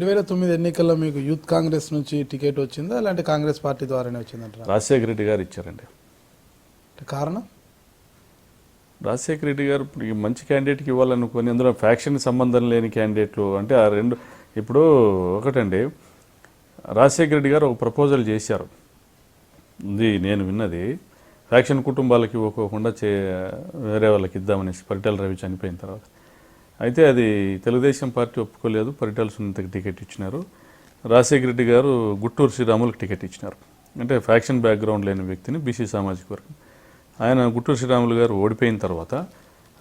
2009 ఎన్నికల్లో మీకు యూత్ కాంగ్రెస్ నుంచి టికెట్ వచ్చిందా లేదంటే కాంగ్రెస్ పార్టీ ద్వారానే వచ్చిందంటారా? రాజశేఖర రెడ్డి గారు ఇచ్చారండి. కారణం రాజశేఖర రెడ్డి గారు ఇప్పుడు ఈ మంచి క్యాండిడేట్కి ఇవ్వాలనుకొని అందులో ఫ్యాక్షన్ సంబంధం లేని క్యాండిడేట్లు అంటే ఆ రెండు ఇప్పుడు ఒకటండి, రాజశేఖర రెడ్డి గారు ఒక ప్రపోజల్ చేశారు. ఇది నేను విన్నది, ఫ్యాక్షన్ కుటుంబాలకి ఇవ్వకోకుండా వేరే వాళ్ళకి ఇద్దామనేసి పరిటాల రవి చనిపోయిన తర్వాత. అయితే అది తెలుగుదేశం పార్టీ ఒప్పుకోలేదు, పరిటాల సునీతకి టికెట్ ఇచ్చినారు. రాజశేఖర రెడ్డి గారు గుట్టూరు శ్రీరాములకు టికెట్ ఇచ్చినారు. అంటే ఫ్యాక్షన్ బ్యాక్గ్రౌండ్ లేని వ్యక్తిని, బీసీ సామాజిక వర్గం. ఆయన గుట్టూరు శ్రీరాములు గారు ఓడిపోయిన తర్వాత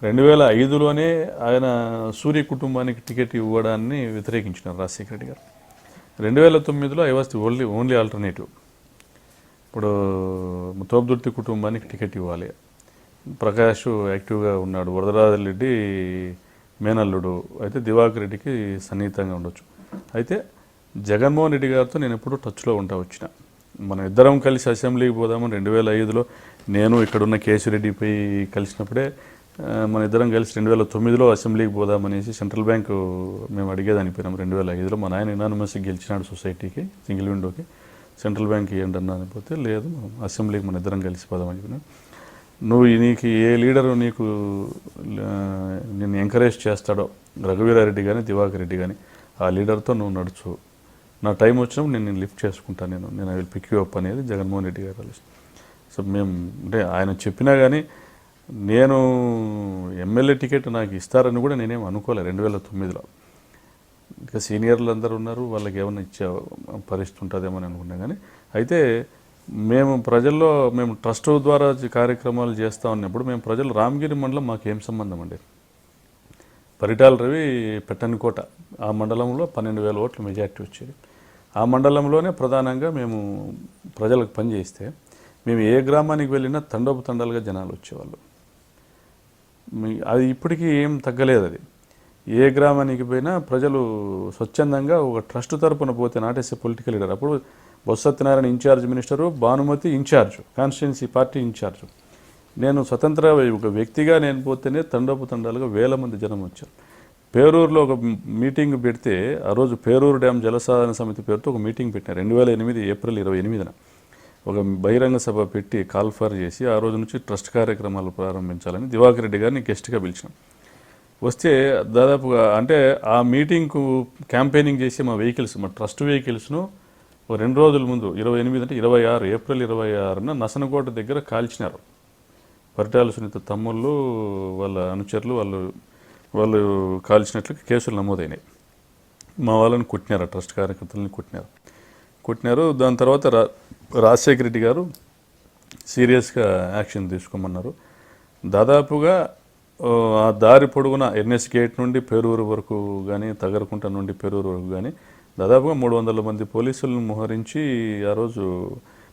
2005లోనే ఆయన సూర్య కుటుంబానికి టికెట్ ఇవ్వడాన్ని వ్యతిరేకించినారు రాజశేఖర రెడ్డి గారు. 2009లో I was the only alternative. ఇప్పుడు తోపుదుర్తి కుటుంబానికి టికెట్ ఇవ్వాలి. ప్రకాష్ యాక్టివ్గా ఉన్నాడు, వరదరాజరెడ్డి మేనల్లుడు, అయితే దివాకర్ రెడ్డికి సన్నిహితంగా ఉండొచ్చు. అయితే జగన్మోహన్ రెడ్డి గారితో నేను ఎప్పుడూ టచ్లో వచ్చిన. మనం ఇద్దరం కలిసి అసెంబ్లీకి పోదామని 2005లో నేను ఇక్కడున్న కేశిరెడ్డిపై కలిసినప్పుడే మన ఇద్దరం కలిసి 2009లో అసెంబ్లీకి పోదామనేసి సెంట్రల్ బ్యాంకు మేము అడిగేదానిపోయినాం. 2005లో మా నాయన ఇనానిమస్గా గెలిచినాడు సొసైటీకి, సింగిల్ విండోకి. సెంట్రల్ బ్యాంక్ ఇవ్వండి అన్నా అనిపోతే లేదు అసెంబ్లీకి మన ఇద్దరం కలిసి పోదామని చెప్పినాం. నీకు ఏ లీడరు నిన్ను ఎంకరేజ్ చేస్తాడో, రఘువీరారెడ్డి కానీ దివాకర్ రెడ్డి కానీ, ఆ లీడర్తో నువ్వు నడుచు, నా టైం వచ్చినప్పుడు నేను లిఫ్ట్ చేసుకుంటాను, నేను I will pick you up అనేది జగన్మోహన్ రెడ్డి గారు ఆలోచన. సో మేము అంటే ఆయన చెప్పినా కానీ నేను ఎమ్మెల్యే టికెట్ నాకు ఇస్తారని కూడా నేనేం అనుకోలే 2009లో. ఇంకా సీనియర్లు అందరూ ఉన్నారు, వాళ్ళకి ఏమైనా ఇచ్చే పరిస్థితి ఉంటుందేమో అని అనుకున్నాం. కానీ అయితే మేము ప్రజల్లో మేము ట్రస్ట్ ద్వారా కార్యక్రమాలు చేస్తూ ఉన్నప్పుడు మేము ప్రజలు రామగిరి మండలం మాకేం సంబంధం అండి. పరిటాల రవి పెట్టనికోట ఆ మండలంలో 12,000 ఓట్ల మెజార్టీ వచ్చేది. ఆ మండలంలోనే ప్రధానంగా మేము ప్రజలకు పనిచేస్తే మేము ఏ గ్రామానికి వెళ్ళినా తండోపతండాలుగా జనాలు వచ్చేవాళ్ళు. అది ఇప్పటికీ ఏం తగ్గలేదు. అది ఏ గ్రామానికి పోయినా ప్రజలు స్వచ్ఛందంగా ఒక ట్రస్ట్ తరపున పోతే, నాటేసే పొలిటికల్ లీడర్ అప్పుడు Botsa Satyanarayana incharge minister, Bhanumathi incharge, constituency party incharge, నేను స్వతంత్ర ఒక వ్యక్తిగా నేను పోతేనే తండోపతండాలుగా 1000 మంది జనం వచ్చారు. పేరూరులో ఒక మీటింగ్ పెడితే ఆ రోజు పేరూరు డ్యామ్ జలసాధన సమితి పేరుతో ఒక మీటింగ్ పెట్టినారు. 2008 ఏప్రిల్ 28న ఒక బహిరంగ సభ పెట్టి కాల్ఫర్ చేసి ఆ రోజు నుంచి ట్రస్ట్ కార్యక్రమాలు ప్రారంభించాలని దివాకర్ రెడ్డి గారిని గెస్ట్గా పిలిచినాం. వస్తే దాదాపుగా అంటే ఆ మీటింగ్కు క్యాంపెయినింగ్ చేసి మా వెహికల్స్, మా ట్రస్ట్ వెహికల్స్ను 2 రోజుల ముందు 28 అంటే 26 ఏప్రిల్ 26న నసనకోట దగ్గర కాల్చినారు. పరిటాల సునీత తమ్ముళ్ళు, వాళ్ళ అనుచరులు వాళ్ళు కాల్చినట్లు కేసులు నమోదైనాయి. మా వాళ్ళని కొట్టినారు, ట్రస్ట్ కార్యకర్తలని కొట్టినారు. దాని తర్వాత రాజశేఖర రెడ్డి గారు సీరియస్గా యాక్షన్ తీసుకోమన్నారు. దాదాపుగా ఆ దారి పొడుగున ఎన్ఎస్ గేట్ నుండి పేరూరు వరకు కానీ, తగరకుంట నుండి పేరూరు వరకు కానీ దాదాపుగా 300 మంది పోలీసులను మోహరించి ఆ రోజు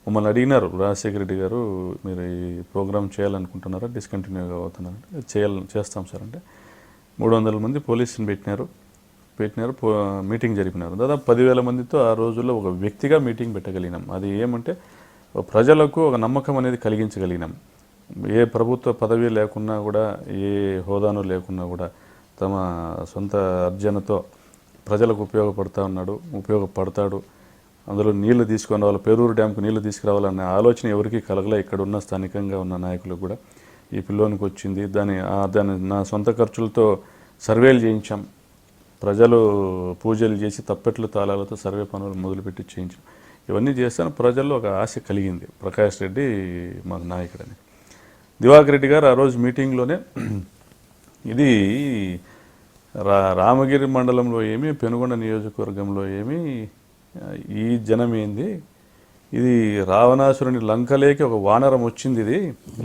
మమ్మల్ని అడిగినారు. రాజశేఖర రెడ్డి గారు, మీరు ఈ ప్రోగ్రామ్ చేయాలనుకుంటున్నారా, డిస్కంటిన్యూగా అవుతున్నారంటే చేస్తాం సార్ అంటే 300 మంది పోలీసుని పెట్టినారు. మీటింగ్ జరిపినారు. దాదాపు 10,000 మందితో ఆ రోజుల్లో ఒక వ్యక్తిగా మీటింగ్ పెట్టగలిగినాం. అది ఏమంటే ప్రజలకు ఒక నమ్మకం అనేది కలిగించగలిగినాం. ఏ ప్రభుత్వ పదవి లేకున్నా కూడా, ఏ హోదాను లేకున్నా కూడా తమ సొంత అర్జనతో ప్రజలకు ఉపయోగపడతాడు. అందులో నీళ్లు తీసుకొని రావాలి, పేరూరు డ్యాంకు నీళ్లు తీసుకురావాలనే ఆలోచన ఎవరికి కలగలే. ఇక్కడ ఉన్న స్థానికంగా ఉన్న నాయకులకు కూడా ఈ పిల్లోనికి వచ్చింది. దాన్ని నా సొంత ఖర్చులతో సర్వేలు చేయించాం. ప్రజలు పూజలు చేసి తప్పెట్లు తాళాలతో సర్వే పనులు మొదలుపెట్టి చేయించాం. ఇవన్నీ చేస్తాను. ప్రజల్లో ఒక ఆశ కలిగింది, ప్రకాష్ రెడ్డి మాకు నాయకుడని. దివాకర్ రెడ్డి గారు ఆ రోజు మీటింగ్లోనే ఇది రామగిరి మండలంలో ఏమి, పెనుగొండ నియోజకవర్గంలో ఏమి, ఈ జనం ఏంది, ఇది రావణాసురుని లంకలేకి ఒక వానరం వచ్చింది, ఇది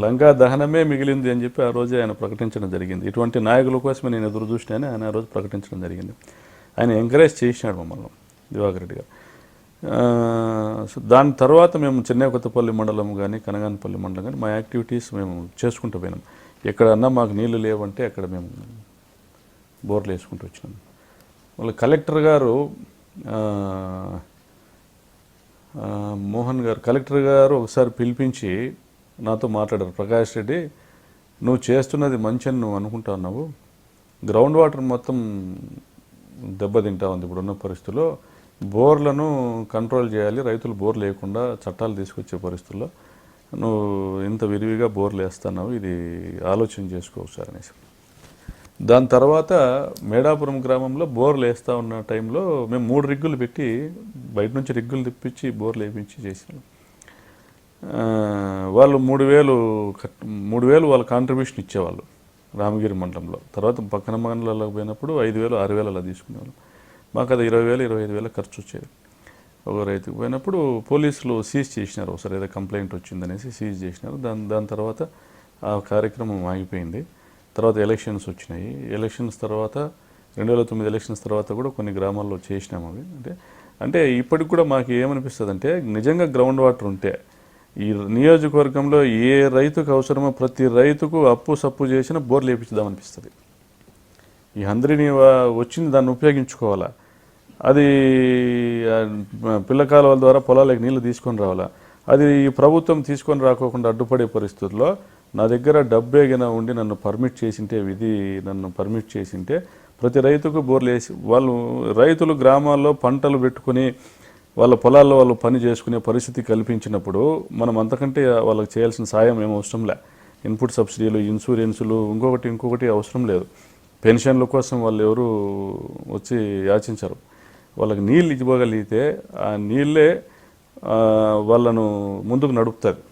లంకా దహనమే మిగిలింది అని చెప్పి ఆ రోజే ఆయన ప్రకటించడం జరిగింది. ఇటువంటి నాయకుల కోసమే నేను ఎదురు చూసినానని ఆయన ఆ రోజు ప్రకటించడం జరిగింది. ఆయన ఎంకరేజ్ చేసినాడు మమ్మల్ని దివాకర్ రెడ్డి గారు. దాని తర్వాత మేము చెన్నై కొత్తపల్లి మండలం కానీ, కనగానపల్లి మండలం కానీ మా యాక్టివిటీస్ మేము చేసుకుంటూ పోయినాం. ఎక్కడన్నా మాకు నీళ్లు లేవంటే అక్కడ మేము బోర్లు వేసుకుంటూ వచ్చినాం. వాళ్ళ కలెక్టర్ గారు మోహన్ గారు, కలెక్టర్ గారు ఒకసారి పిలిపించి నాతో మాట్లాడారు. ప్రకాష్ రెడ్డి, నువ్వు చేస్తున్నది మంచి అని నువ్వు అనుకుంటా ఉన్నావు, గ్రౌండ్ వాటర్ మొత్తం దెబ్బతింటా ఉంది ఇప్పుడున్న పరిస్థితుల్లో. బోర్లను కంట్రోల్ చేయాలి, రైతులు బోర్లు లేకుండా చట్టాలు తీసుకొచ్చే పరిస్థితుల్లో నువ్వు ఇంత విరివిగా బోర్లు వేస్తున్నావు, ఇది ఆలోచన చేసుకోవచ్చు సార్ అనేసి. దాని తర్వాత మేడాపురం గ్రామంలో బోర్లు వేస్తూ ఉన్న టైంలో మేము 3 రిగ్గులు పెట్టి బయట నుంచి రిగ్గులు తెప్పించి బోర్లు వేయించి చేసినాం. వాళ్ళు 3,000 వాళ్ళ కాంట్రిబ్యూషన్ ఇచ్చేవాళ్ళు రామగిరి మండలంలో. తర్వాత పక్కన మండలాలకు పోయినప్పుడు 5,000 6,000 అలా తీసుకునేవాళ్ళు. మాకు అది 20,000 25,000 ఖర్చు వచ్చేది. ఒక రైతుకు పోయినప్పుడు పోలీసులు సీజ్ చేసినారు, ఒకసారి ఏదో కంప్లైంట్ వచ్చిందనేసి సీజ్ చేసినారు. దాని తర్వాత ఆ కార్యక్రమం ఆగిపోయింది. తర్వాత ఎలక్షన్స్ వచ్చినాయి. ఎలక్షన్స్ తర్వాత 2009 ఎలక్షన్స్ తర్వాత కూడా కొన్ని గ్రామాల్లో చేసినాము అవి. అంటే ఇప్పటికి కూడా మాకు ఏమనిపిస్తుంది అంటే, నిజంగా గ్రౌండ్ వాటర్ ఉంటే ఈ నియోజకవర్గంలో ఏ రైతుకు అవసరమో ప్రతి రైతుకు అప్పు సప్పు చేసిన బోర్లు వేయించుదామనిపిస్తుంది. ఈ హంద్రిని వచ్చింది దాన్ని ఉపయోగించుకోవాలా, అది పిల్లకాలువల ద్వారా పొలాలకు నీళ్లు తీసుకొని రావాలా. అది ఈ ప్రభుత్వం తీసుకొని రాకోకుండా అడ్డుపడే పరిస్థితుల్లో నా దగ్గర డబ్బేగిన ఉండి నన్ను పర్మిట్ చేసింటే ప్రతి రైతుకు బోర్లు వేసి రైతులు గ్రామాల్లో పంటలు పెట్టుకుని వాళ్ళ పొలాల్లో వాళ్ళు పని చేసుకునే పరిస్థితి కల్పించినప్పుడు మనం అంతకంటే వాళ్ళకి చేయాల్సిన సాయం ఏం అవసరం లే. ఇన్పుట్ సబ్సిడీలు, ఇన్సూరెన్సులు, ఇంకొకటి అవసరం లేదు. పెన్షన్ల కోసం వాళ్ళు ఎవరు వచ్చి యాచించరు. వాళ్ళకి నీళ్ళు ఇవ్వగలిగితే ఆ నీళ్ళే వాళ్ళను ముందుకు నడుపుతుంది.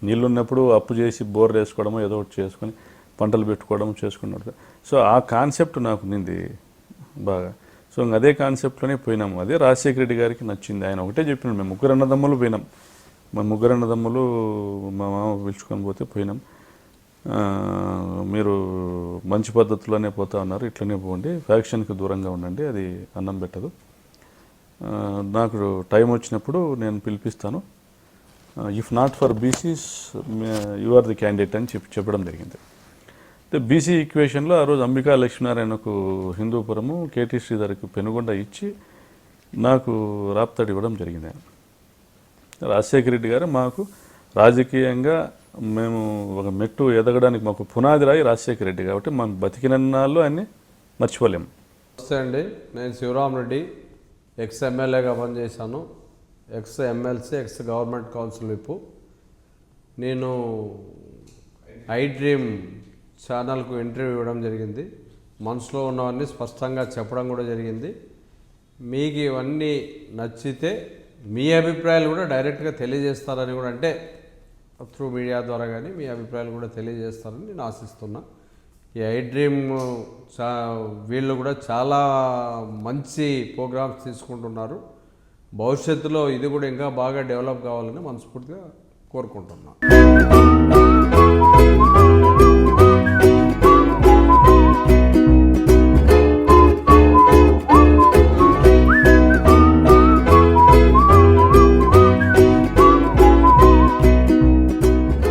నీళ్ళు ఉన్నప్పుడు అప్పు చేసి బోర్ వేసుకోవడమో ఏదో ఒకటి చేసుకొని పంటలు పెట్టుకోవడం చేసుకున్నాడు. సో ఆ కాన్సెప్ట్ నాకు ఉన్నింది బాగా. సో అదే కాన్సెప్ట్లోనే పోయినాము. అదే రాజశేఖర రెడ్డి గారికి నచ్చింది. ఆయన ఒకటే చెప్పినాడు, మేము 3 అన్నదమ్ములు పోయినాం. మా 3 అన్నదమ్ములు మా మామ పిలుచుకొని పోయినాం. మీరు మంచి పద్ధతిలోనే పోతా ఉన్నారు, ఇట్లనే పోండి, ఫ్యాక్షన్కి దూరంగా ఉండండి, అది అన్నం పెట్టదు. నాకు టైం వచ్చినప్పుడు నేను పిలిపిస్తాను, if not for BCs you are the candidate అని చెప్పడం జరిగింది. అయితే బీసీ ఈక్వేషన్లో ఆ రోజు అంబికా లక్ష్మీనారాయణకు హిందూపురము, కేటీ శ్రీధర్కి పెనుగొండ ఇచ్చి నాకు రాప్తాడు ఇవ్వడం జరిగింది. రాజశేఖర రెడ్డి గారు మాకు రాజకీయంగా మేము ఒక మెట్టు ఎదగడానికి మాకు పునాది రాయి రాజశేఖర రెడ్డి, కాబట్టి మనం బతికినన్నాళ్ళు ఆయన్ని మర్చిపోలేము. నమస్తే అండి, నేను శివరామ్ రెడ్డి, ఎక్స్ ఎమ్మెల్యేగా పనిచేశాను, X MLC, X government council whip. నేను ఐ డ్రీమ్ ఛానల్కు ఇంటర్వ్యూ ఇవ్వడం జరిగింది. మనసులో ఉన్నవన్నీ స్పష్టంగా చెప్పడం కూడా జరిగింది. మీకు ఇవన్నీ నచ్చితే మీ అభిప్రాయాలు కూడా డైరెక్ట్గా తెలియజేస్తారని కూడా, అంటే త్రూ మీడియా ద్వారా కానీ మీ అభిప్రాయాలు కూడా తెలియజేస్తారని నేను ఆశిస్తున్నా. ఈ ఐ డ్రీమ్ వీళ్ళు కూడా చాలా మంచి ప్రోగ్రామ్స్ తీసుకుంటున్నారు. భవిష్యత్తులో ఇది కూడా ఇంకా బాగా డెవలప్ కావాలని మనస్ఫూర్తిగా కోరుకుంటున్నాను.